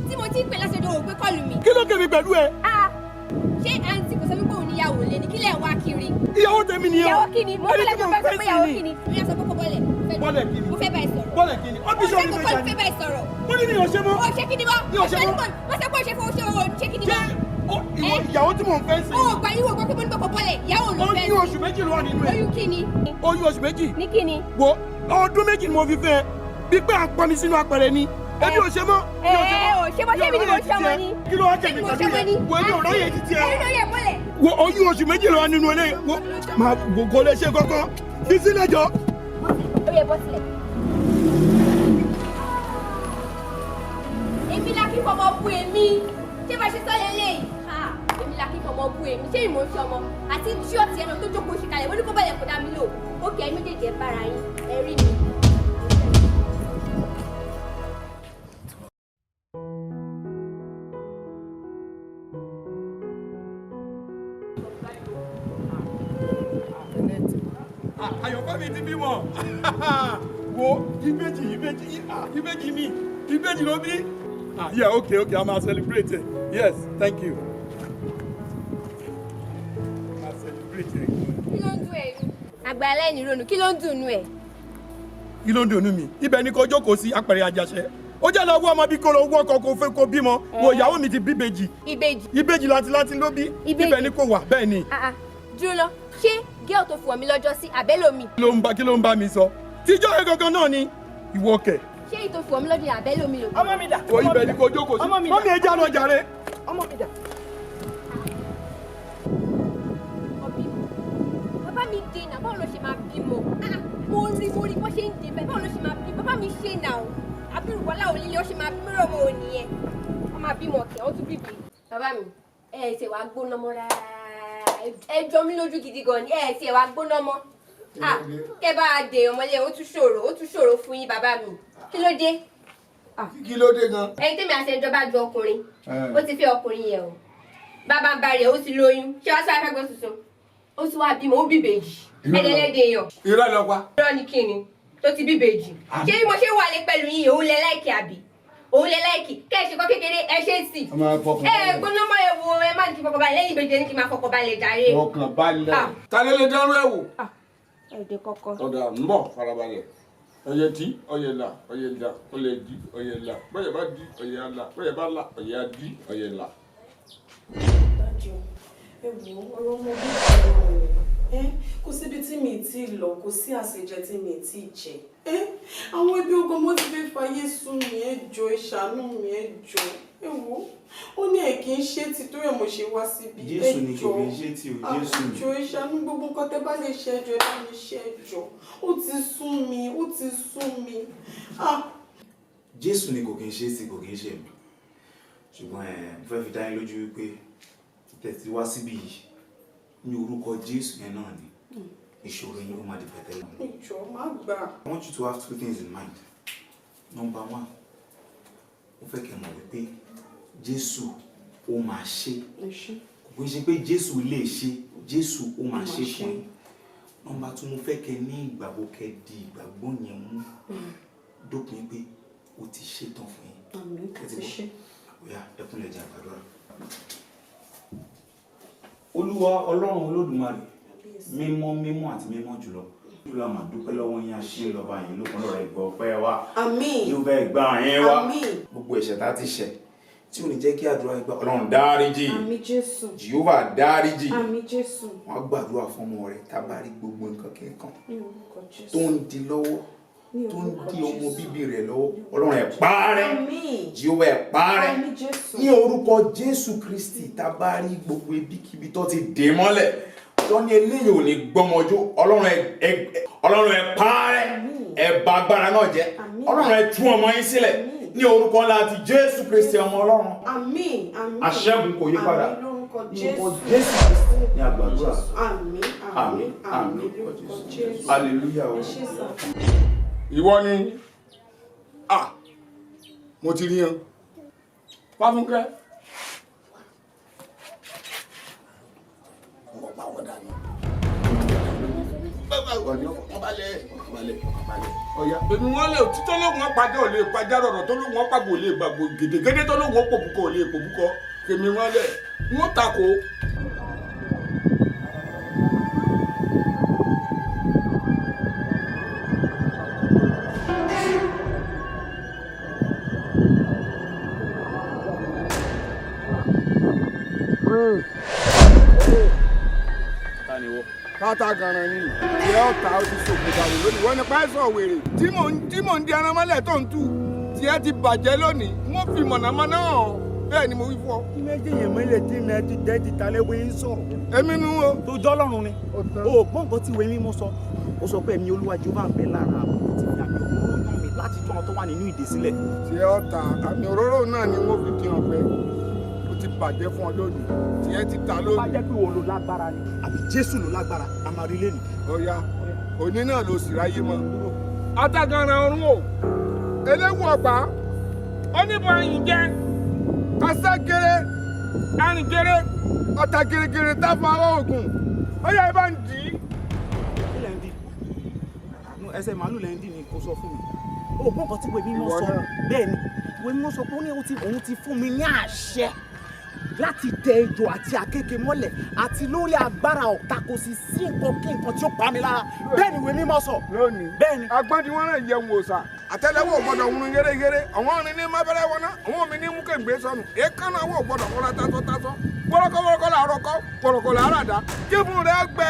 tí mo ti pè lásìkò òun pé kọlù mi. Kí ló kẹ́ mi pẹ̀lú ẹ? Ṣé àǹtí kò sọ wípé òun níyàwó lé ní kílẹ̀ wá kiri? Ìyàwó tèmi nìyẹn. Ìyàwó kí ni? Mo fẹ́ lẹ́kọ̀ọ́ fẹ́ sọ pé ìyàwó kí ni? Mo yà sọ pé kò bọ́lẹ̀. Bọ́lẹ̀ kí ni? Mo fẹ́ bá ẹ sọ̀rọ̀. Bọ́lẹ̀ kí ni? Ó bí sọ́ọ́ mi fẹ́ Mo fẹ́ bá ẹ sọ̀rọ̀. Mo ní mi ò ṣe mọ́. Ó ṣe kí ni mọ́? Mi ò ṣe mọ́. Mo sọ pé ó ṣe fún oṣù owó ṣe kí ni mọ́? Ìyàwó tí mò ń fẹ́ sí. Ó gbà yín wo gbọ́ pé mo ní kò bọ́lẹ̀. Ìyàwó ló fẹ́. Oyún oṣù méjì ló wà nínú ẹ̀. Oyún kí ni? Oyún oṣù méjì. Ní kí ni? Wo ọdún méjì ni mo fi fẹ́ bí pé àpọ̀ mi sínú apẹ̀rẹ̀ ni. Èmi ò ṣe mọ́. Ṣé mo ṣe mi ni mo ṣe ọmọ ni? Kí ló wá jẹ́ ìgbà tó yẹ? Wo èmi ò ráyè títí ẹ. Ẹ̀yin ló yẹ bọ́lẹ̀. Wo oyún oṣù méjì ló wà nínú ilé. Wo máa kò lè ṣe kankan. Fi sílẹ̀ jọ. Ó yẹ bọ́ sílẹ̀. Èmi la kí fọmọ bu èmi. Ṣé bá ṣe sọ́lẹ̀ léyìí? Èmi la kí fọmọ bu èmi. Ṣé ìmọ̀ ṣe ọmọ? Àti jíọ̀tì ẹran tó jókòó ṣe kalẹ̀. Mo ní kó bẹ̀rẹ̀ kó dá mi lò. Ó kẹ́ ẹ méjèèjì ẹ bára yín. Ẹ rí mi. Àyọ̀kọ́ mi ti bímọ. Wo ìbejì ló bí. Yeah, okay, I'm gonna celebrate it. Yes, thank you. I'm gonna celebrate it. Kí ló ń dùn ẹ́? Àgbà ẹlẹ́ni ronú, kí ló ń dùn ẹ́? Kí ló ń dùn mí? Ibẹ̀ ni kò jókòó sí apẹ̀rẹ̀ àjàṣẹ́. Ó jẹ́ lọ wọ́ ọmọ bí kò lọ wọ́ ọkọ̀ kò fẹ́ kó bímọ. Wo ìyàwó mi ti bí ìbejì. Ìbejì láti ló bí. Ibẹ̀ ni kò wà bẹ́ẹ̀ ni. Dúró lọ, ṣé gẹ́ọ̀ tó fún ọ mi lọ́jọ́ sí àbẹ́lómi? Kí ló ń bá mi sọ? Tíjọ́ ẹ gangan náà ni ìwọ kẹ̀. Ṣé ìtò fún ọ mi lọ́jọ́ àbẹ́lómi lò? Ọmọ mi dà. Wo ibẹ̀ ni kò jókòó sí. Mọ́mí ẹ já lọ jàre. Ọmọ mi dà. Bàbá mi dé náà, báwo ló ṣe máa bímọ? Mo rí bó ṣe ń dé bẹ́ẹ̀, báwo ló ṣe máa bí? Bàbá mi ṣe náà. Àbúrò Bọ́lá òlílé ó ṣe máa bímọ ọmọ òní yẹn. Wọ́n máa bímọ ọ̀kẹ́, ó tún bíbí. Bàbá mi, ṣe wàá gbóná mọ́ rárá. Ẹ jọ mí lójú gidi gan ni, ṣe wàá gbóná mọ́. Kẹ́ bá a dè ọmọlé, ó tún ṣòro fún yín bàbá mi. Kí ló dé? Kí ló dé gan? Ẹni tẹ́mi àti ẹjọba ju ọkùnrin, ó ti fẹ́ ọkùnrin yẹn o. Bàbá ń bá rẹ̀, ó ti lóyún. Ṣé wàá sáré fẹ́gbẹ́ tuntun? Ó ti wá bímọ, ó bíbèjì. Ẹ̀dẹ̀lẹ́dẹ̀ yàn. Irọ́ lọ pa. Irọ́ ni kí ni? Tó ti bíbèjì. Ṣé bí mo ṣe wà lé pẹ̀lú yín, òun lẹ láìkì àbí? Òun lẹ láìkì. Kẹ́ ẹ ṣe kọ́ kékeré, ẹ ṣe sí. Gbóná mọ́ ẹ wo ẹ má ní kí fọkànbalẹ̀ lẹ́yìn ìbejì ní kí máa fọkànbalẹ̀ jàre. Fọkànbalẹ̀. Ta ló lè dánrú ẹ̀ wò? Ẹ̀dẹ̀ kọ̀kọ̀. Ọ̀dà ń bọ̀ farabalẹ̀. Ọyẹ tí, ọyẹ là, ọyẹ là, ọyẹ di, ọyẹ là. Bọ́yẹ̀ bá di, ọyẹ á là. Bọ́yẹ̀ bá là, ọyẹ á di, ọyẹ là. Dájú, ẹ wo ọ̀rọ̀ ọmọ bí ọ̀rọ̀ kò síbi tí mi ti lọ, kò sí àṣejẹ tí mi ti jẹ. Àwọn ẹbí ogun mo ti fẹ́ fàyè sùn mi, ẹ jọ̀ọ́, ẹ ṣàánú mi, ẹ jọ̀ọ́. Ẹ wo, ó ní ẹ kì í ṣe ti tó ẹ̀ mo ṣe wá síbi. Jésù ni kò fi ṣe tí o, Jésù ni. Àjọ ẹ ṣàánú gbogbo nǹkan tẹ́ bá lè ṣe ẹjọ́ ẹ bá mi ṣe ẹjọ́. Ó ti sún mi. Jésù ni kò kí n ṣe tí kò kí n ṣe mi. Ṣùgbọ́n mo fẹ́ fi dá yín lójú wípé tẹ̀sí wá síbí yìí ní orúkọ Jésù yẹn náà ni ìṣòro yín ó máa di pẹ̀tẹ́lẹ̀. Ìjọ má gbà. I want you to have two things in mind. Number one, mo fẹ́ kẹ́ mọ̀ wípé Jésù ó máa ṣe. Kò ṣe pé Jésù lè ṣe, Jésù ó máa ṣe fún yín. Number two, mo fẹ́ kẹ́ ní ìgbàgbọ́, kẹ́ di ìgbàgbọ́ yẹn mú dópin pé ó ti ṣe tán fún yín. Àmín, ó ti ṣe. Oya, ẹ kúnlẹ̀ jẹ́ àgbàdúrà. Olúwa Ọlọ́run Olódùmarè, mímọ́ àti mímọ́ jùlọ. Olúwa máa dúpẹ́ lọ́wọ́ yín, àṣẹ lọ́ba yín lókun lọ́rọ̀ ìgbọ́ ọpẹ́ wa. Àmín. Yóò bẹ́ẹ̀ gbà yín wá. Àmín. Gbogbo ẹ̀ṣẹ̀ tá a ti ṣẹ̀ tí ò ní jẹ́ kí àdúrà ìgbà Ọlọ́run dáríjì. Àmín Jésù. Jèhófà dáríjì. Àmín Jésù. Wọ́n gbàdúrà fún ọmọ rẹ̀ tá a bá rí gbogbo nǹkan kíkan Jésù. tó ń di lọ́wọ́, tó ń di ọmọ bíbí rẹ̀ lọ́wọ́. Ọlọ́run ẹ̀ parẹ́. Àmín. Jèhófà ẹ̀ parẹ́. Àmín Jésù. Ní orúkọ Jésù Kristi tá a bá rí gbogbo ibikíbi tó ti dè mọ́lẹ̀ tó ní eléyìí ò ní gbọ́mọjú, Ọlọ́run ẹ̀ parẹ́, ẹ̀ bà agbára náà jẹ́. Ọlọ́run ẹ̀ tú ọmọ yín sílẹ̀ ní orúkọ ńlá ti Jésù Kristi ọmọ Ọlọ́run. Àmín. Àmín. Aṣẹ́gun kò yí padà. Àmín lórúkọ Ní Jésù. orúkọ Jésù Kristi ní àgbàdúrà. Àmín. Àmín. Àmín. lórúkọ Jésù. Hallelujah. Ẹ ṣé sà. Ìwọ ni mo ti rí yan. Fáfúnkẹ́. wà ní ọkọ̀ balẹ̀. Ọ̀yá. Èmi wọ́n lè títọ́ lóhùn ọ̀pàdé ò lè pàjá rọ̀rọ̀ tó lóhùn ọ̀pàgbò lè gbàgbò gèdègèdè tó lóhùn ọ̀pọ̀bùkọ̀ ò lè pòbùkọ̀. Èmi wọ́n lẹ̀ wọ́n takò. Tata ganan ni ìyá ọ̀tá ó ti ṣòfò dànù lónìí wọ́n ní pàṣẹ wèrè tí mò ń di ẹran mọ́lẹ̀ tó ń tú tí ẹ ti bàjẹ́ lónìí wọ́n fi mọ̀nàmọ́ná hàn bẹ́ẹ̀ ni mo wí fún ọ. kí méjì yẹn mọ́lẹ̀ tí mi ti tẹ́ ti talẹ́ wé ń sọ̀rọ̀. èmi nu o. tó jọ́ lọ́rùn ni o gbọ́n nǹkan tí ìwé mímọ́ sọ ó sọ pé ẹ̀mí Olúwa Jèhófà ń bẹ lára àwọn tí fi àmì òróró yàn mí láti tọ́ ọ tó wà nínú ìdè sílẹ̀. tí ọ̀tá àmì òróró náà ni wọ́n fi dín ọ̀pẹ ó ti bàjẹ́ fún ọ lónìí tí ẹ ti ta lónìí. bá jẹ́ pé wo ló lágbára ni àbí Jésù ló lágbára a máa rí lẹ́nu. Ọ̀yá òní náà ló sì ráyé mọ́. Ataganran ọ̀run o eléwu ọ̀gbá oníbọn àyìnjẹ káságéré àrìngéré ọ̀tà gèrègèrè táfà oògùn ọ̀yá ẹ bá ń dì í. kí lẹ́ ń dì ẹsẹ̀ màálù lẹ́ ń dì ni kò sọ fún mi o gbọ́n nǹkan tí ìwé mímọ́ sọ bẹ́ẹ̀ ni ìwé mímọ́ sọ pé òun ti fún mi ní àṣẹ láti tẹ ejò àti àkekè mọ́lẹ̀ àti lórí agbára ọ̀tá kò sì sí nǹkan kí nǹkan tí ó pa mi lára bẹ́ẹ̀ ni ìwé mímọ́ sọ. lónìí bẹ́ẹ̀ ni. agbọ́n tí wọ́n rẹ̀ yẹ wò sà àtẹ́lẹwọ́ ò gbọ́dọ̀ wúrun yéreyére àwọn ọ̀rìn ní mábẹ́rẹ́ wọn náà àwọn omi ní mú kéǹgbé sọnù èékánná wọ́n ò gbọ́dọ̀ wọ́n tásọ́tásọ́ wọ́rọ́kọ́ làárọ̀ kọ́ pọ̀rọ̀kọ̀ làárà dá kí fún rẹ̀ gbẹ.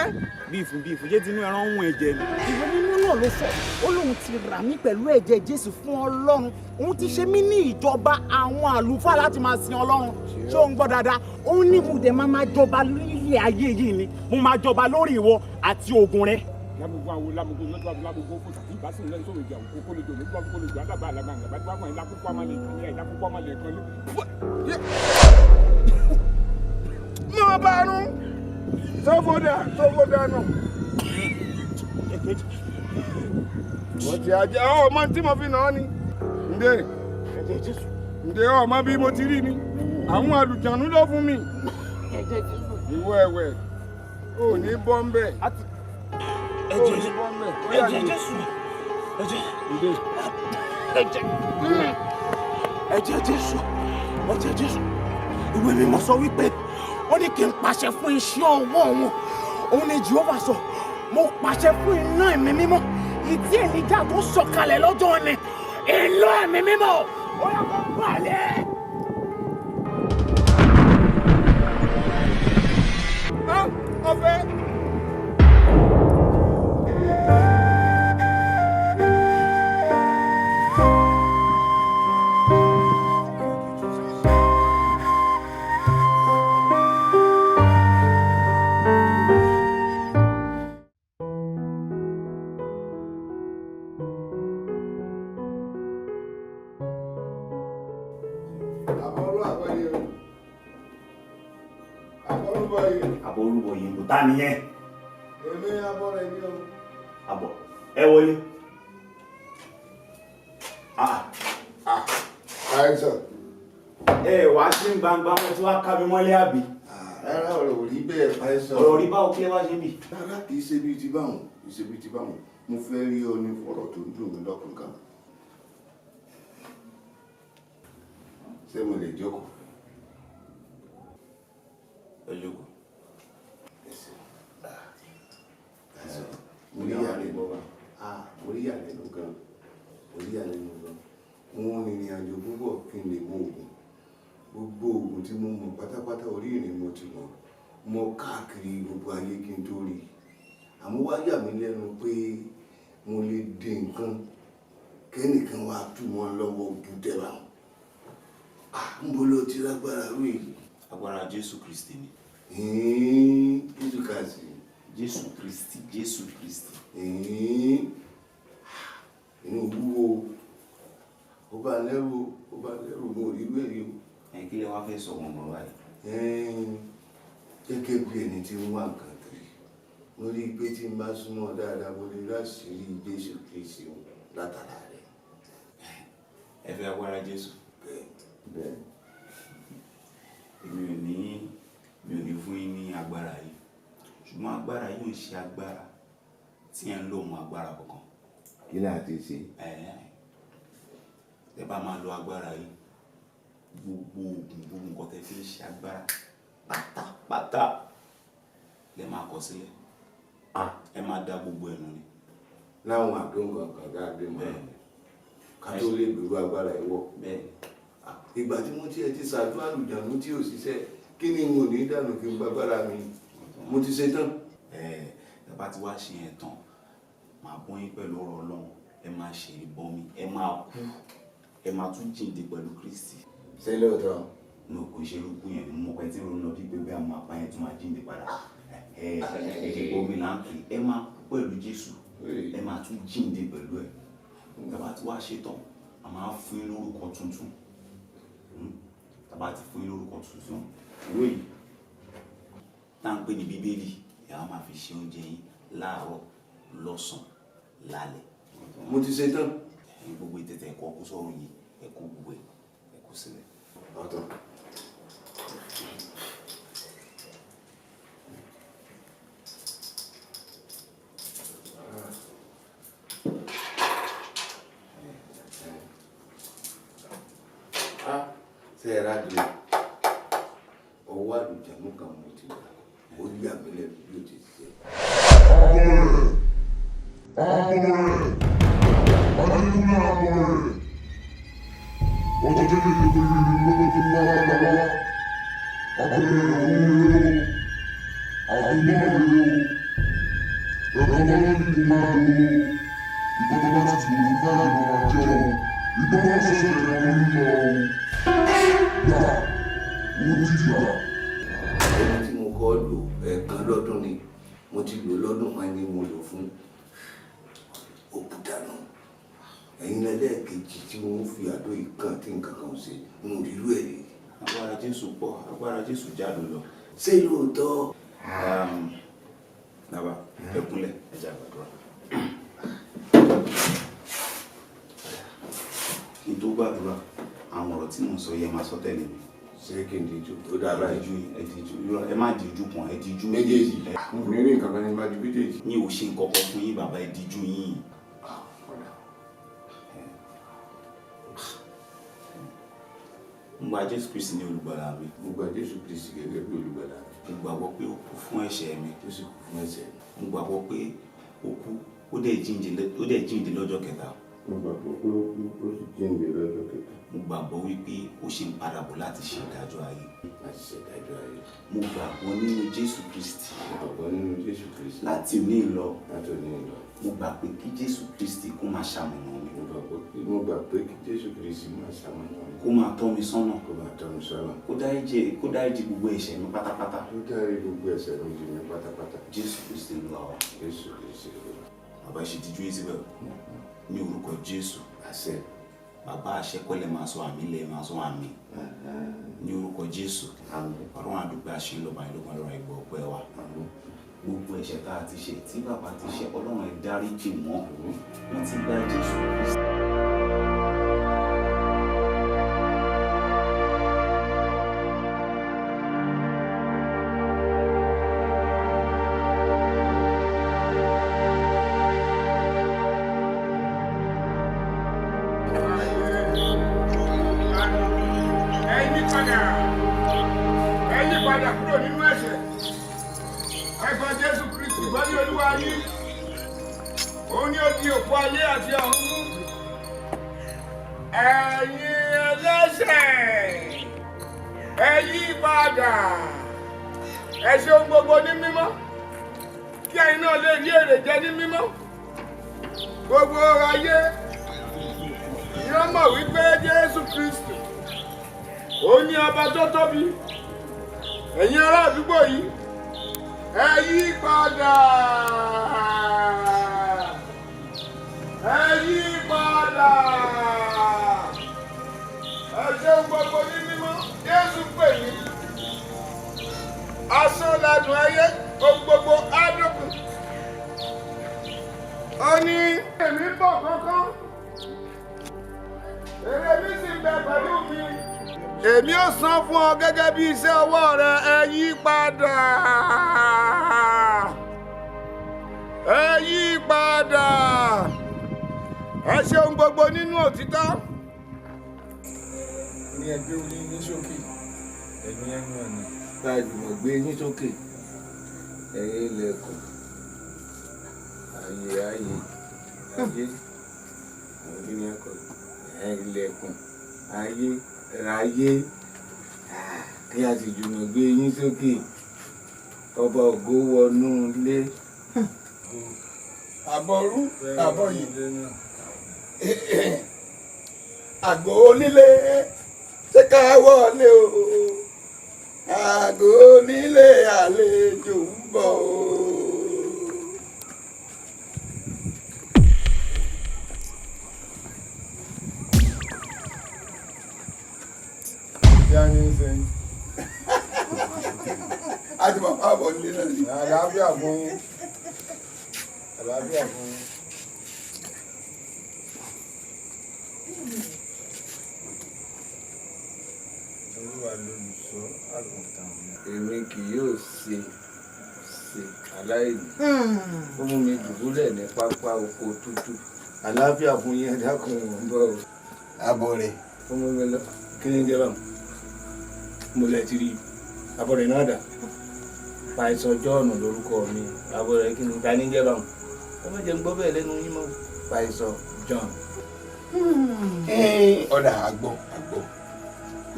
bí ìfúnjẹ tinú ẹran ń hun ẹ̀jẹ̀ ni. ìwé mímọ́ náà ló sọ ó lóun ti rà mí pẹ̀lú ẹ̀jẹ̀ Jésù fún Ọlọ́run òun ti ṣe mí ní ìjọba àwọn àlùfáà láti máa sin Ọlọ́run ṣé ó ń gbọ́ dáadáa òun ní mo dẹ̀ máa jọba lórí ayé yìí ni mo máa jọba lórí ìwọ àti ogun rẹ. Lágbogbo àwọn lágbogbo mẹ́tọ́ lágbogbo fún tàbí ìbásí lẹ́yìn tó lè jẹ òkú kó lè jẹ olùkọ́ kó lè jẹ alábà alábà àgbà tí wọ́n ìlà púpọ̀ máa lè kàn ní ìlà púpọ̀ máa lè kàn ní. máa bá a rún sófódà náà. wọ́n ti ajá ọmọ tí mo fi nà ọ́ ni. ǹdè ọmọ bí mo ti rí ni àwọn àlùjànnú ló fún mi. ìwọ ẹ̀wẹ̀ ò ní bọ́ ń bẹ̀. ẹ̀jẹ̀ Jésù ẹ̀jẹ̀ Jésù ìwé mímọ́ sọ wípé ó ní kí n pàṣẹ fún iṣẹ́ ọwọ́ wọn òun ni Jèhófà sọ mo pàṣẹ fún iná ẹ̀mí mímọ́ ìdí Èlíjà tó sọ̀kalẹ̀ lọ́jọ́ ni iná ẹ̀mí mímọ́ ó yẹ kó balẹ̀. ọ̀fẹ́. Àbọ̀rúbọ̀ yìí kò tá nìyẹn. èmi abọ́ rẹ̀ ní o. Àbọ̀ ẹ wọlé. àìsàn. Ẹ wá sí gbangba wọn tí wàá ká mi mọ́lé àbí. Rárá ọ̀rọ̀ ò rí bẹ́ẹ̀ Fáísọ̀. Ọ̀rọ̀ rí báwo kí ẹ wá ṣe bì. Rárá kì í ṣe bíi ti báwọn, kì í ṣe bíi ti báwọn. Mo fẹ́ rí ọ ní ọ̀rọ̀ tó ń dùn mí lọ́kàn kan. Ṣé mo lè jókòó? Ẹ jókòó. Mo rí ìyàlẹ́nu mo rí ìyàlẹ́nu gan. Mo rí ìyàlẹ́nu gan. Mo rìnrìn àjò púpọ̀ kí n lè mú oògùn. Gbogbo oògùn tí mo mọ̀ pátápátá orí ìrìn mo ti mọ̀. Mo káàkiri gbogbo ayé kí n tó rí. Àmọ́ wá yà mí lẹ́nu pé mo lè dé nǹkan kẹ́nìkan wá tú wọn lọ́wọ́ bùtẹ́bà. Ń bo ló ti lágbára rú èyí. Agbára Jésù Kristi ni. Jésù kàsí. Jésù Kristi. Inú wúwo ó bá lẹ́rù mo rí bẹ́ẹ̀ o. Kí lẹ wá fẹ́ sọ wọn mọ́ báyìí. Gẹ́gẹ́ bí ẹni tí ń wá nǹkan kiri mo rí i pé tí n bá súnmọ́ dáadáa mo lè láṣìírí Jésù Kristi látara rẹ̀. Ẹ fẹ́ agbára Jésù. Bẹ́ẹ̀. Mi ò ní fún yín ní agbára yìí ṣùgbọ́n agbára yìí ò ṣe agbára tí ẹ ń lò mú agbára kankan. Kí ni àti ṣe? Ẹ bá máa lo agbára yìí, gbogbo oògùn gbogbo nǹkan tẹ́ fi ń ṣe agbára pátápátá lẹ máa kọ sílẹ̀. Ẹ máa dá gbogbo ẹnu ni. Láwọn àdóhùn kankan dáadé mọ́ ká tó lè gbèrú agbára ẹ̀wọ̀. Ìgbà tí mo ti ṣàdúrà àlùjànnú tí ò ṣiṣẹ́, kí ni mo ní dànù kí n gbàgbára mi? Mo ti ṣe tán. Ẹ bá ti wá ṣe yẹn tán, màá bọ́ yín pẹ̀lú ọ̀rọ̀ Ọlọ́run, ẹ máa ṣe ìbọmi, ẹ máa kú, ẹ máa tún jíǹde pẹ̀lú Kristi. Ṣé lóòótọ́? No, kò ṣe irúkú yẹn ni mo pẹ́ tí ronú lọ bí pé bí àwọn apá yẹn tún máa jíǹde padà. Ìbọmi là ń pè, ẹ máa kú pẹ̀lú Jésù, ẹ máa tún jíǹde pẹ̀lú ẹ̀. Tá bá ti wá ṣe tán, a máa fún yín lórúkọ tuntun. Tá bá ti fún yín lórúkọ tuntun, ìwé yìí tá ń pè ní Bíbélì, ẹ á máa fi ṣe oúnjẹ yín láàárọ̀, lọ́sàn-án, lálẹ́. Mo ti ṣe tán. Gbogbo ìtẹ̀tẹ̀ ẹ̀kọ́ kó sọ̀rọ̀ yìí, ẹ̀kọ́ gbogbo ẹ̀, ẹ̀kọ́ sílẹ̀. Ọ̀tọ̀. Ṣé ẹ rájò ọwọ́ àlùjànnú kan mo ti gbà, ó yà mí lẹ́nu bí ó ti ṣe. Ẹni tí mo kọ́ lò ẹ̀ẹ̀kan lọ́dún ni mo ti lò lọ́dún kan ni mo lò fún òkúta náà. Ẹ̀yin lẹ́lẹ́kejì tí mo fi àdó ìkan tí nǹkan kan ṣe mo rí irú ẹ̀ rí. Agbára Jésù pọ̀, agbára Jésù jáde lọ. Ṣé lóòótọ́? Bàbá, ẹ kúnlẹ̀, ẹ jẹ́ àgbàdúrà. Kí n tó gbàdúrà, àwọn ọ̀rọ̀ tí mò ń sọ yẹ máa sọ tẹ̀lé mi. Ṣé kí n díjú? Ó dára ẹ díjú, ẹ má díjú kan, ẹ díjú méjèèjì. Mo ní rí nǹkan kan ní iwájú méjèèjì. Yín ò ṣe nǹkan kan fún yín bàbá, ẹ díjú yín. Mo gba Jésù Kristi ní olùgbàlà mi. Mo gba Jésù Kristi gẹ́gẹ́ bí olùgbàlà mi. Mo gbàgbọ́ pé ó kú fún ẹ̀ṣẹ̀ mi. Ó sì kú fún ẹ̀ṣẹ̀ mi. Mo gbàgbọ́ pé ó kú, ó dẹ̀ jíǹde lọ́jọ́ kẹta. Mo gbàgbọ́ pé ó kú, ó sì jíǹde lọ́jọ́ kẹta. Mo gbàgbọ́ wípé ó ṣe ń padà bọ̀ láti ṣe ìdájọ́ ayé. Láti ṣe ìdájọ́ ayé. Mo gbàgbọ́ nínú Jésù Kristi. Mo gbàgbọ́ nínú Jésù Kristi. Láti òní lọ. Láti òní lọ. Mo gbà pé kí Jésù Kristi kó máa ṣamọ̀nà mi. Mo gbà pé kí Jésù Kristi máa ṣamọ̀nà mi. Kó máa tọ́ mi sọ́nà. Kó máa tọ́ mi sọ́nà. Kó dáríjì gbogbo ẹ̀ṣẹ̀ mi pátápátá. Kó dáríjì gbogbo ẹ̀ṣẹ̀ mi pátápátá. Jésù Kristi Olúwa wa. Jésù Kristi Olúwa. Bàbá ṣe díjú yín síbẹ̀ ní orúkọ Jésù. Àṣẹ. Bàbá àṣẹkọ́lẹ̀ máa sọ àmì lẹ̀ máa sọ àmì. Ní orúkọ Jésù. Ọlọ́run àdúgbò àṣeyọlọ́ba ìlọ́gbọ̀n lọ́rọ̀ ìgbọ̀ ọpẹ́ wa. Gbogbo ẹ̀ṣẹ̀ tá a ti ṣe tí bàbá ti ṣe Ọlọ́run ẹ̀ dáríjì wọ́n. Wọ́n ti gba Jésù Kristi. Ẹ yí padà kúrò nínú ẹ̀ṣẹ̀. Ẹ gba Jésù Kristi gbọ́ ní Olúwa yín. Ó ní ó di òkú ayé àti ọ̀run mú. Ẹ̀yin ẹlẹ́ṣẹ̀, ẹ yí padà. Ẹ ṣe ohun gbogbo ní mímọ́. Kí ẹ̀yin náà lè rí èrè jẹ ní mímọ́. Gbogbo ayé yóò mọ̀ wípé Jésù Kristi ó ní ọba tó tóbi. Ẹ̀yin ará àdúgbò yìí, ẹ yí padà. Ẹ yí padà. Ẹ ṣeun gbogbo ní mímọ́. Jésù pè mí. Asán ládùn ayé, ohun gbogbo á dókun. Ó ní èmi bọ̀ kánkán. Èrè mi sì ń bẹ pẹ̀lú mi. Èmi ó san fún ọ gẹ́gẹ́ bí iṣẹ́ ọwọ́ rẹ. Ẹ yí padà. ẹ yí padà ẹ ṣeun gbogbo nínú òtítọ́. ní ẹgbẹ́ orí ní sókè ẹ̀mí ẹnu ọ̀nà láàjù mọ̀ gbé yín sókè ẹ̀yìn ilẹ̀kùn ayé ayé ayé òbí ni ẹ̀kọ́ ilẹ̀kùn ayé ráyé kí a sì jùmọ̀ gbé yín sókè ọba ògo wọnú ilé. àbọ̀rú àbọ̀yìn àgọ́ onílé ṣé ká wọlé o àgọ́ onílé àlejò ń bọ̀ o. yá ní sẹ́yìn. àti bàbá àbọ̀ nílé náà ni. àlàáfíà fún yín àlàáfíà fún yín. Olúwa lolùṣọ́ àgùntàn mi. Èmi kì yóò ṣe aláìní. Ó mú mi dùbúlẹ̀ ní pápá oko tútù. Àlàáfíà fún yín ẹ dákun ń bọ̀ o. àbọ̀ rẹ̀. Ó mú mi lọ. Kí ni jẹ́ báwọn? Mo lẹ ti rí àbọ̀ rẹ̀ náà dà. Pàìsàn Jọ́ọ̀nù lórúkọ mi. Àbọ̀ rẹ̀ kí ni ta ní jẹ́ báwọn? Ẹ má jẹ́ ń gbọ́ bẹ́ẹ̀ lẹ́nu yín mọ́. Pàìsàn Jọ́ọ̀nù. ọ̀dà àgbọ̀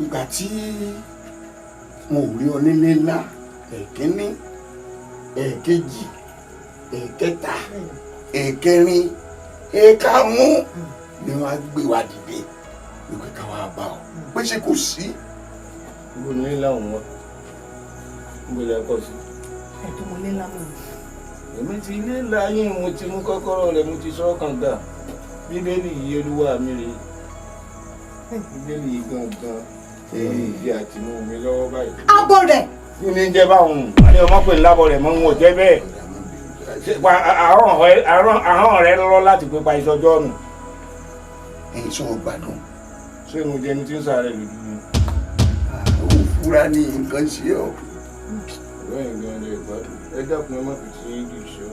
ìgbà tí mo rí ọ nílé ńlá ẹ̀kíní ẹ̀kejì ẹ̀kẹta ẹ̀kẹrin ẹ̀karùn-ún ni wọ́n á gbé wa dìde wípé ká wá bá ọ pé ṣé kò sí. Ibo ni ńlá òun wá? Ibo lẹ kọ sí? ẹ̀dùn mo lé lámù. Èmi ti ilé ńlá yín mo ti mú kọ́kọ́rọ́ rẹ̀ mo ti sọ́ kàn gbà. Bíbélì yìí Olúwa mi rèé. Bíbélì yìí gangan èyí ìdí àtinú mi lọ́wọ́ báyìí. Abọ́ rẹ̀. Kí ni jẹ́ báwọn? Àní ọmọ pè ní lábọ̀ rẹ̀ mọ́ ń wọ̀ jẹ́ bẹ́ẹ̀. Àrùn rẹ̀ lọ́ láti pé pa ìṣọjọ́ nù. ẹ̀yin sọ gbádùn. Ṣé mo jẹ́ ní tí ń sàárẹ̀ lójú mi? ó fura ní nǹkan ṣe ọ. Lọ́yìn gan lè gbádùn. Ẹ dákun ẹ má fi sí ìlú ìṣó.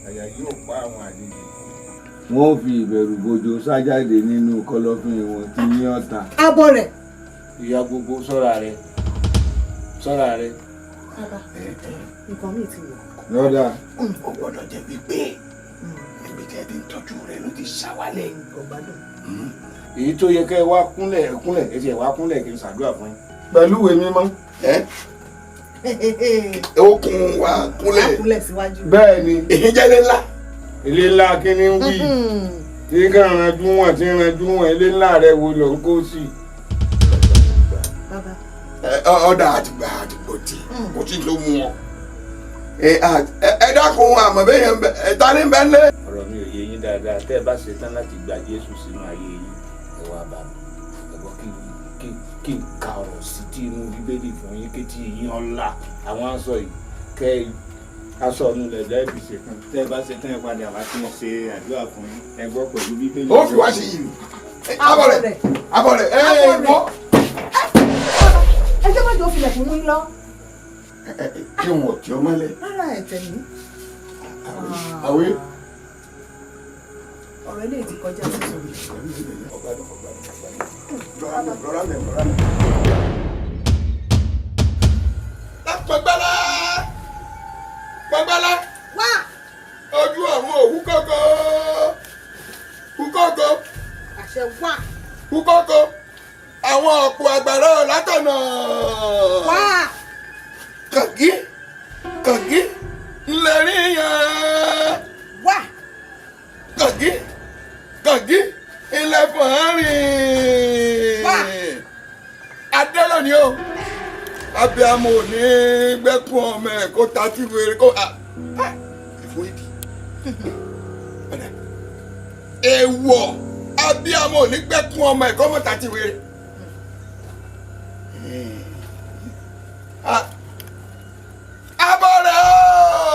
Àyà yóò pa àwọn àlejò. Wọ́n fi ìbẹ̀rù bojo sájáde nínú kọ̀lọ̀fín wọn tí ní ọ̀tá. Abọ́ rẹ̀. Ìyá gbogbo sọ́ra rẹ̀. Sọ́ra rẹ̀. Bàbá, nǹkan mi ti wọ̀. Lọ́dà. ó gbọ́dọ̀ jẹ́ wípé níbi tí ẹ ti ń tọ́jú rẹ̀ ló ti ṣàwálẹ̀. Ọ̀gbádùn. Èyí tó yẹ kẹ́ ẹ wá kúnlẹ̀ ẹ ti ẹ̀ wá kúnlẹ̀ kí n ṣàdúrà fún yín. Pẹ̀lú ìwé mímọ́. ó kún wa kúnlẹ̀. Kúnlẹ̀ síwájú. Bẹ́ẹ̀ ni. èyí jẹ́ ilé ńlá. Ilé ńlá kí ni ń wí? Tí kàn ranjú wọn tí ranjú wọn ilé ńlá rẹ wo ló ń kó sí? Bàbá. ọ̀dà àtìgbà àtìgbò tí kò tí ló mú ọ. ẹ dákun àmọ́ bẹ́ẹ̀ yẹn ta ní bẹ́ẹ̀ lé. Ọ̀rọ̀ mi ò yé yín dáadáa tẹ́ ẹ bá ṣe tán láti gba Jésù sínú ayé yín ẹ wá bá mi ẹ gbọ́ kí n ka ọ̀rọ̀ sí tí inú Bíbélì fún yín kétí yín ọ̀la àwọn aṣọ yìí kẹ́ aṣọ ọ̀nù lẹ̀dá ẹ̀bì ṣe kan tẹ́ ẹ bá ṣe tán ẹ padà wá sí ṣe àdúrà fún yín ẹ gbọ́ pẹ̀lú Bíbélì. ó fi wá sí ìlú. abọ́ rẹ̀ wọ́. Ẹ jẹ́ mọ́jọ́ filẹ̀ fún yín lọ. kí wọn tí ọ mọ́lẹ̀. Rárá ẹ̀tẹ̀ ní. àwé. Ọ̀rọ̀ ilé ti kọjá sí sórí. Pàgbálá. Wá. Ojú àwọn òwú kọ́kọ́. Kúkọ́kọ́. Àṣẹ wá. Kúkọ́kọ́. Àwọn ọ̀pọ̀ àgbàrá látọ̀nà. Wá. Kàngí. Ńlẹ̀ rí yẹn. Wá. Kàngí. Ilẹ̀ fọ̀hánrìn. Wá. Adélò ni o. Abiyamọ ò ní gbẹ́kún ọmọ ẹ̀ kó ta tí wèrè kó. Ìfún ìdí. Èèwọ̀ abiyamọ ò ní gbẹ́kún ọmọ ẹ̀ kó mọ̀ ta tí wèrè. Abọ́ rẹ̀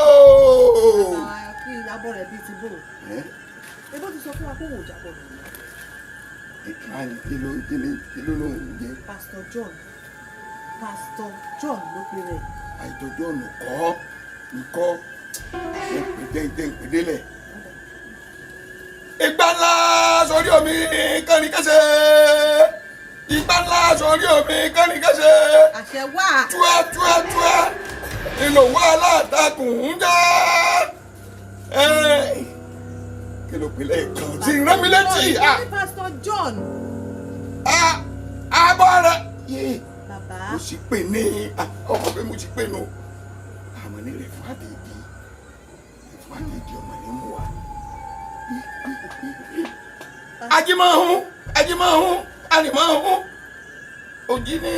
ooo. Kí abọ́ rẹ̀ bíi ti bò. Ebó ti sọ fún wa pé òun ò jábọ̀ rẹ̀. Kí ló ló ń jẹ? Pastor John. Pastor John ló pe rẹ̀. àìjọjọ́ ọ̀nà nǹkọ́ ìpèdélẹ̀. ìgbà ńlá sórí omi kánìkẹ́sẹ̀. ìgbà ńlá sórí omi kánìkẹ́sẹ̀. àṣẹ wà. túá ìlò wà látàkùn ń jẹ́. kí ló pè lẹ́ẹ̀kan tí ń rán mi létí. Pastor John. àbọ̀ rẹ̀. Bàbá. mo sì pè ní ọkọ pé mo sì pè nù. àmọ́ ní rẹ̀ fún àdèdè ọmọ ní mú wa. ajímọ̀hún ànìmọ̀hún òjì ní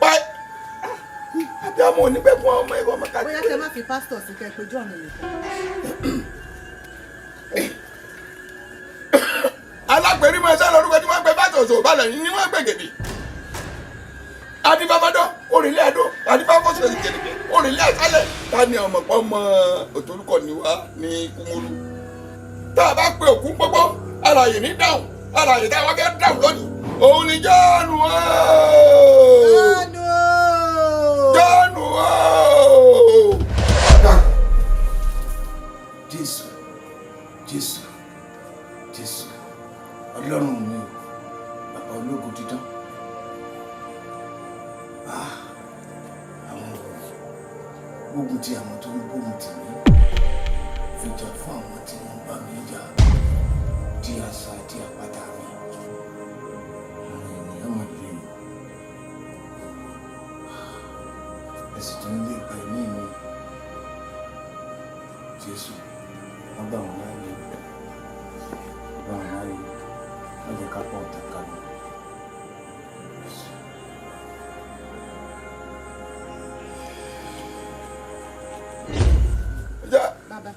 báyìí àbí àmọ́ oníbẹ̀ fún ọmọ ẹ̀rọ ọmọ káàkiri. bóyá tẹ má fi pásítọ̀ sí kẹ́ pé John nìkan. alágbèrí máa sá lórúkọ tí wọ́n ń pè bàtò òṣò balẹ̀ ní wọ́n ń pè gèdè. adibabadọ orílẹ̀ àdó adibafọ́sọ̀ ìjẹ̀lẹ̀kẹ̀ orílẹ̀ àṣálẹ̀ ta ni ọmọ pọ̀ mọ́ òtórúkọ ni wá ní kúmọ́lù. tá a bá pe òkú gbogbo alààyè ní dáhùn alààyè tá a wá fẹ́ dáhùn lónìí òun ni Jọ́ọ̀nù Jọ́ọ̀nù Jésù Ọlọ́run mi bàbá ológo dídán. àwọn gbógun ti àwọn tó ń gbógun tì mí fìjà fún àwọn tí wọ́n bá mi jà di àṣà àti àpáta mi. àwọn ènìyàn mọ̀ lé mi ẹ̀sìn tó ń lé ìgbà ẹ̀mí mi. Jésù wọ́n gbà wọ́n láàyè wọ́n jẹ́ ká pọ̀ ọ̀tá ká lọ. Bàbá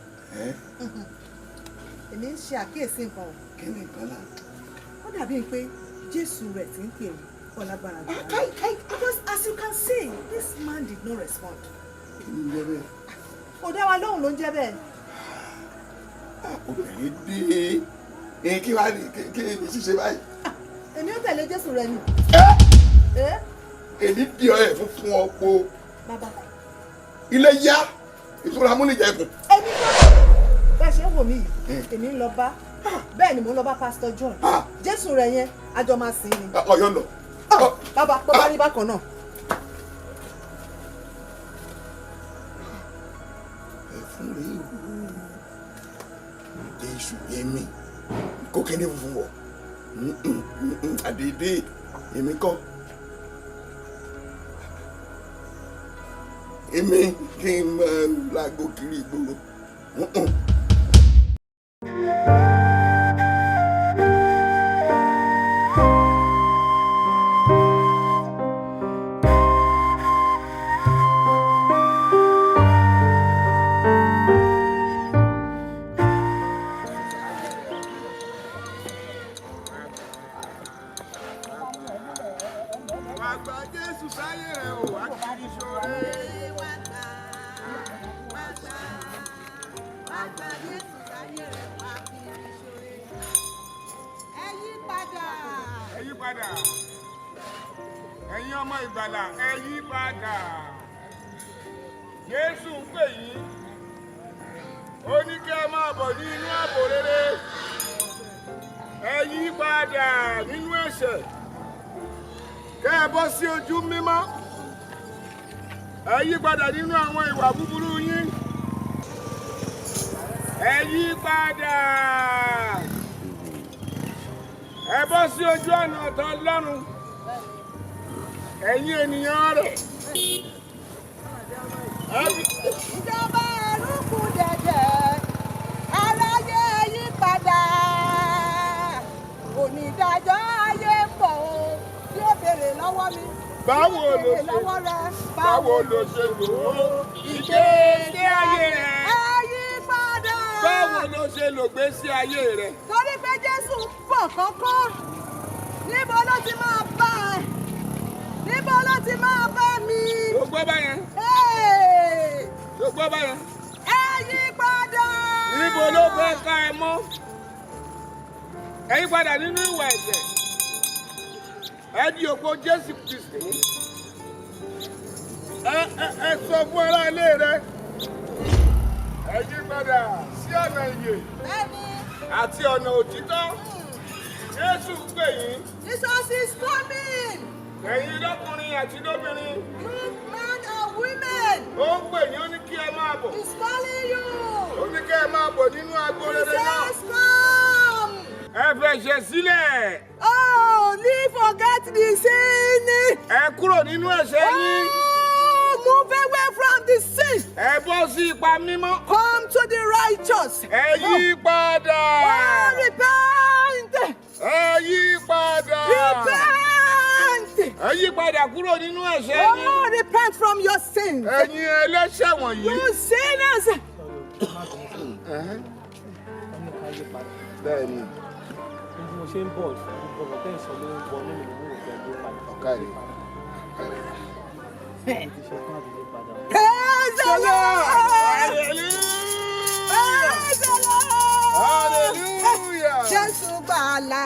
èmi ń ṣe àkíyèsí nǹkan o. kí ni nǹkan náà. ó dàbí pé Jésù rẹ̀ ti ń pè mí ọ̀làgbára gbà. Because as you can see this man did not respond. kí ni ń jẹ́ bẹ́ẹ̀. kò dá wa lóhùn ló ń jẹ́ bẹ́ẹ̀. obìnrin dé kí wàá ní kí ni ṣíṣe báyìí. èmi ó tẹ̀lé Jésù rẹ ni. èmi di ọ ẹ̀ fún ọ̀pọ̀ bàbá ilé yá ìtura múnijẹ̀kùn. èmi kọ́ bẹ́ẹ̀ ṣe ń wò mí yìí èmi ń lọ bá bẹ́ẹ̀ ni mò ń lọ bá Pastor John Jésù rẹ yẹn àjọ máa sìn ni. ọyọ lọ. bàbá tó bá rí bákan náà. ẹ̀fún rèé Jésù èmi kó kéde funfun wọ̀ àdédé èmi kọ́ èmi kí n máa lágbo kiri ìgboro. ẹ̀yin ọmọ ìgbàlà ẹ yí padà. Jésù ń pè yín ó ní kí ẹ máa bọ̀ ní inú ààbò rere. Ẹ yí padà nínú ẹ̀ṣẹ̀ kẹ́ ẹ bọ́ sí ojú mímọ́. Ẹ yí padà nínú àwọn ìwà búburú yín. Ẹ yí padà. Ẹ bọ́ sí ojú ọ̀nà ọ̀tọ̀ Ọlọ́run. Ẹ̀yin ènìyàn rẹ̀. Ìjọba ẹ̀rú kù dẹ̀dẹ̀, aráyé yí padà. Onídàájọ́ ayé ń bọ̀ o, tí ó béèrè lọ́wọ́ mi. Báwo ló ṣe lò ó? Ìgbésí ayé rẹ̀. Ẹ yí padà. Báwo ló ṣe lò gbésí ayé rẹ̀? Torí pé Jésù ń bọ̀ kánkán, níbo ló ti máa bá ẹ? Níbo ló ti máa bá mi? Tó gbọ́ báyẹn. Tó gbọ́ báyẹn. Ẹ yí padà. Níbo ló fẹ́ ká ẹ mọ́? Ẹ yí padà nínú ìwà ẹ̀ṣẹ̀. ẹ di ògo Jésù Kristi mú. Ẹ sọ fún ará ilé rẹ. Ẹ yí padà sí ọ̀nà ìyè àti ọ̀nà òtítọ́. Jésù pè yín. Jesus is coming. Ẹ̀yin lọ́kùnrin àti lóbìnrin. You men and women. Ó ń pè yín, ó ní kí ẹ máa bọ̀. He's calling you. Ó ní kí ẹ máa bọ̀ nínú agbo rere náà. Jesus come. Ẹ fẹ̀ṣẹ̀ sílẹ̀. Oh, leave forget the sin. Ẹ kúrò nínú ẹ̀ṣẹ̀ yín. Oh, move away from the sin. Ẹ bọ́ sí ipa mímọ́. Come to the righteous. Ẹ yí padà. Oh, repent. Ẹ yí padà. Repent. Ẹ yí padà kúrò nínú ẹ̀ṣẹ̀ yín. Oh, repent from your sins. Ẹ̀yin ẹlẹ́ṣẹ̀ wọ̀nyí. You sinners. Bẹ́ẹ̀ni. Mo ṣe ń bọ̀ gbogbo ọ̀tẹ́ ìṣọ́ ló ń bọ̀ nínú ìwé òfin ẹgbẹ́ padà. Ọ̀kàrí. Praise the Lord. Hallelujah. Jésù gbàlà,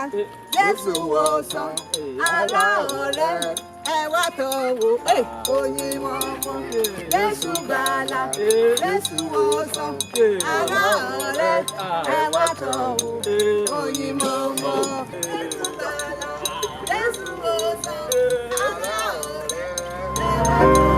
Jésù wòsàn, aláọ̀rẹ́, ẹ wá tọ̀wò, oyin mọ́mọ́. Jésù gbàlà, Jésù wòsàn, aláọ̀rẹ́, ẹ wá tọ̀wò, oyin mọ́mọ́. Jésù gbàlà, Jésù wòsàn, aláọ̀rẹ́, ẹ wá tọ̀wò.